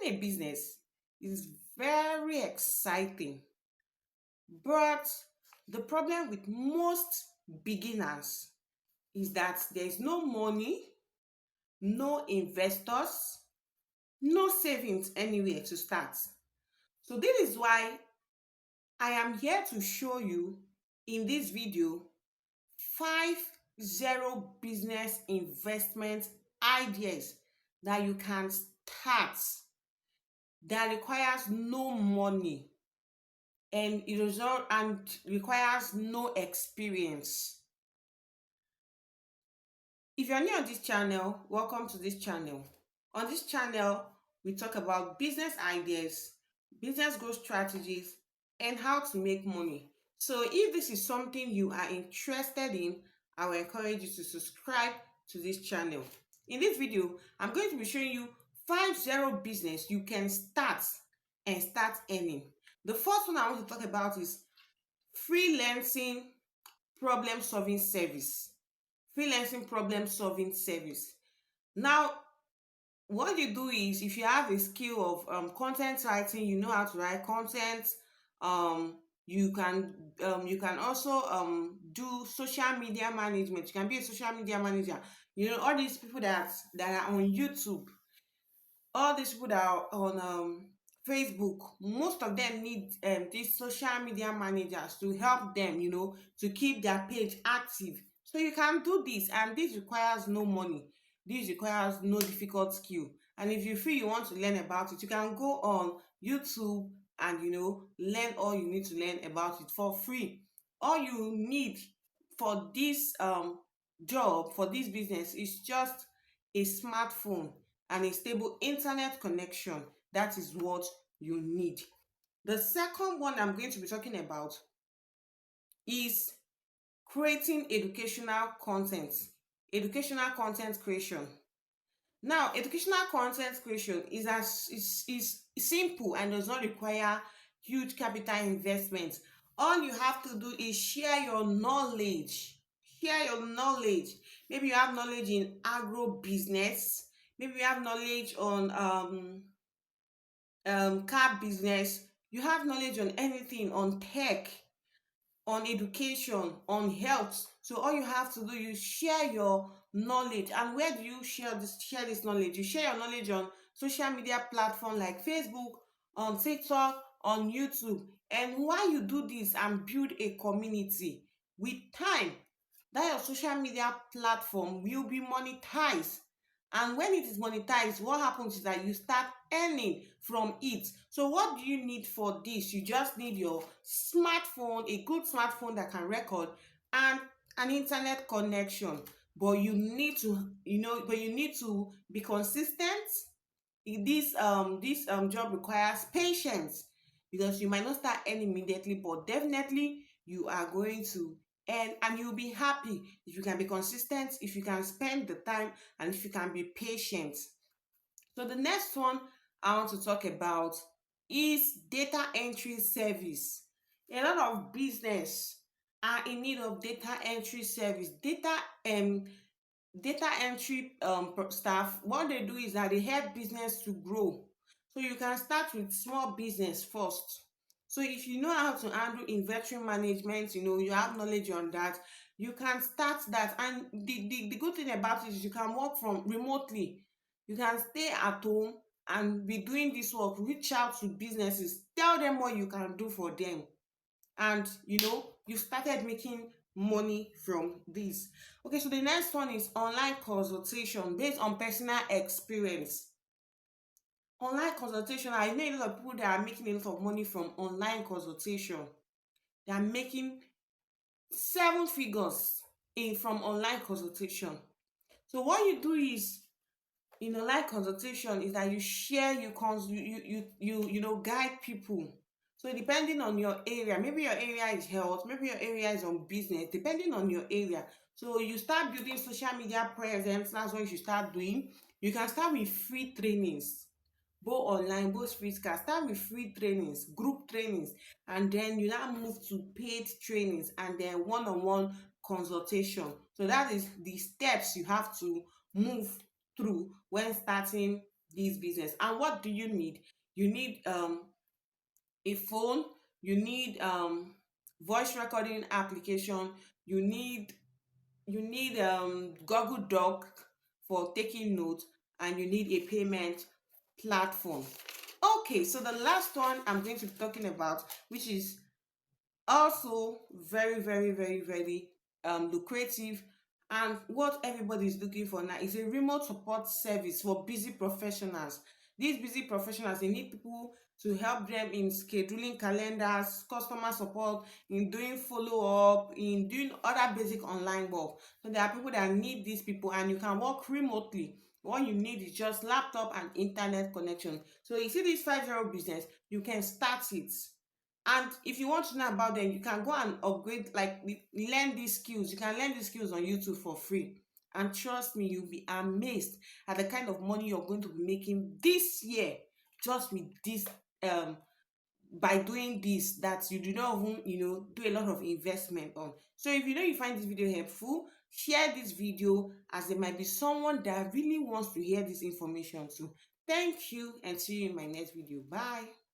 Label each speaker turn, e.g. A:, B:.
A: a business is very exciting, but the problem with most beginners is that there is no money, no investors, no savings anywhere to start. So this is why I am here to show you in this video 5 business investment ideas that you can start that requires no money and it result and requires no experience. If you're new on this channel, welcome to this channel. On this channel, we talk about business ideas, business growth strategies, and how to make money. So if this is something you are interested in, I will encourage you to subscribe to this channel. In this video, I'm going to be showing you 5 business you can start and start earning. The first one I want to talk about is freelancing problem solving service. Freelancing problem solving service. Now, what you do is if you have a skill of content writing, you know how to write content, you can also do social media management. You can be a social media manager. You know, all these people that are on YouTube, all these people that are on Facebook, most of them need these social media managers to help them, you know, to keep their page active. So you can do this, and this requires no money. This requires no difficult skill. And if you feel you want to learn about it, you can go on YouTube and, you know, learn all you need to learn about it for free. All you need for this job, for this business, is just a smartphone and a stable internet connection. That is what you need. The second one I'm going to be talking about is creating educational content. Educational content creation. Now, educational content creation is simple and does not require huge capital investment. All you have to do is share your knowledge. Share your knowledge. Maybe you have knowledge in agro business. Maybe you have knowledge on car business. You have knowledge on anything, on tech, on education, on health. So all you have to do is share your knowledge. And where do you share this knowledge? You share your knowledge on social media platform like Facebook, on TikTok, on YouTube. And while you do this and build a community, with time, that your social media platform will be monetized. And when it is monetized, what happens is that you start earning from it. So what do you need for this? You just need your smartphone, a good smartphone that can record, and an internet connection. But you need to, be consistent. This job requires patience, because you might not start earning immediately, but definitely you are going to and you'll be happy if you can be consistent, if you can spend the time, and if you can be patient. So the next one I want to talk about is data entry service. A lot of business are in need of data entry service. Data entry staff, what they do is that they help business to grow. So you can start with small business first. So if you know how to handle inventory management, you know, you have knowledge on that, you can start that. And the good thing about it is you can work from remotely. You can stay at home and be doing this work. Reach out to businesses, tell them what you can do for them, and you know, you started making money from this. Okay, so the next one is online consultation based on personal experience. Online consultation, I know a lot of people that are making a lot of money from online consultation. They are making 7 figures in from online consultation. So what you do is, in online consultation, is that you share, you guide people. So depending on your area, maybe your area is health, maybe your area is on business, depending on your area. So you start building social media presence. That's what you should start doing. You can start with free trainings, both online, both physical. Start with free trainings, group trainings, and then you now move to paid trainings, and then one-on-one consultation. So that is the steps you have to move through when starting this business. And what do you need? You need a phone, you need voice recording application, you need Google Doc for taking notes, and you need a payment platform. Okay, so the last one I'm going to be talking about, which is also very, very, very, very lucrative, and what everybody is looking for now, is a remote support service for busy professionals. These busy professionals, they need people to help them in scheduling calendars, customer support, in doing follow-up, in doing other basic online work. So there are people that need these people, and you can work remotely. What you need is just laptop and internet connection. So you see this 5-0 business, you can start it. And if you want to know about them, you can go and upgrade, like learn these skills. You can learn these skills on YouTube for free. And trust me, you'll be amazed at the kind of money you're going to be making this year, just with this by doing this, that you do not even do a lot of investment on. So if you find this video helpful, share this video, as there might be someone that really wants to hear this information too. Thank you, and see you in my next video. Bye.